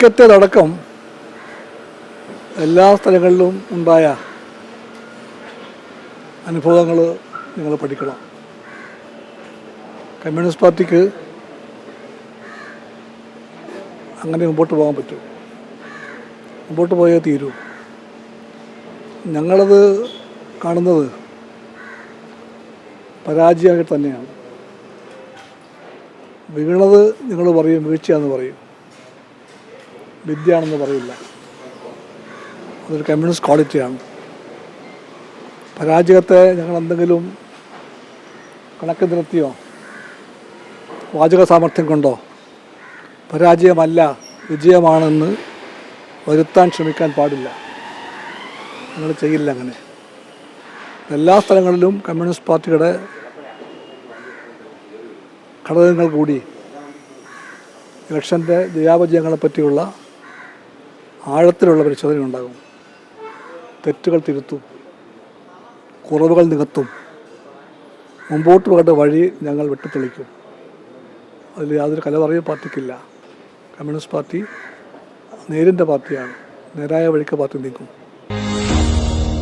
വൈക്കത്തേതടക്കം എല്ലാ സ്ഥലങ്ങളിലും ഉണ്ടായ അനുഭവങ്ങൾ നിങ്ങൾ പഠിക്കണം. കമ്മ്യൂണിസ്റ്റ് പാർട്ടിക്ക് അങ്ങനെ മുമ്പോട്ട് പോകാൻ പറ്റും. മുമ്പോട്ട് പോയേ തീരൂ. ഞങ്ങളത് കാണുന്നത് പരാജയമായിട്ട് തന്നെയാണ്. വീണത് നിങ്ങൾ പറയും വീഴ്ചയാണെന്ന് പറയും, വിദ്യയാണെന്ന് പറയില്ല. അതൊരു കമ്മ്യൂണിസ്റ്റ് ക്വാളിറ്റിയാണ്. പരാജയത്തെ ഞങ്ങൾ എന്തെങ്കിലും കണക്ക് നിർത്തിയോ വാചക സാമർഥ്യം കൊണ്ടോ പരാജയമല്ല വിജയമാണെന്ന് വരുത്താൻ ശ്രമിക്കാൻ പാടില്ല. ഞങ്ങൾ ചെയ്യില്ല അങ്ങനെ. എല്ലാ സ്ഥലങ്ങളിലും കമ്മ്യൂണിസ്റ്റ് പാർട്ടിയുടെ ഘടകങ്ങൾ കൂടി ഇലക്ഷൻ്റെ ജയാപജയങ്ങളെ പറ്റിയുള്ള ആഴത്തിലുള്ള പരിശോധന ഉണ്ടാകും. തെറ്റുകൾ തിരുത്തും, കുറവുകൾ നികത്തും, മുമ്പോട്ട് പോകേണ്ട വഴി ഞങ്ങൾ വെട്ടിത്തെളിക്കും. അതിൽ യാതൊരു കലവറയും പാർട്ടിക്കില്ല. കമ്മ്യൂണിസ്റ്റ് പാർട്ടി നേരിൻ്റെ പാർട്ടിയാണ്. നേരായ വഴിക്ക് പാർട്ടി നീക്കും.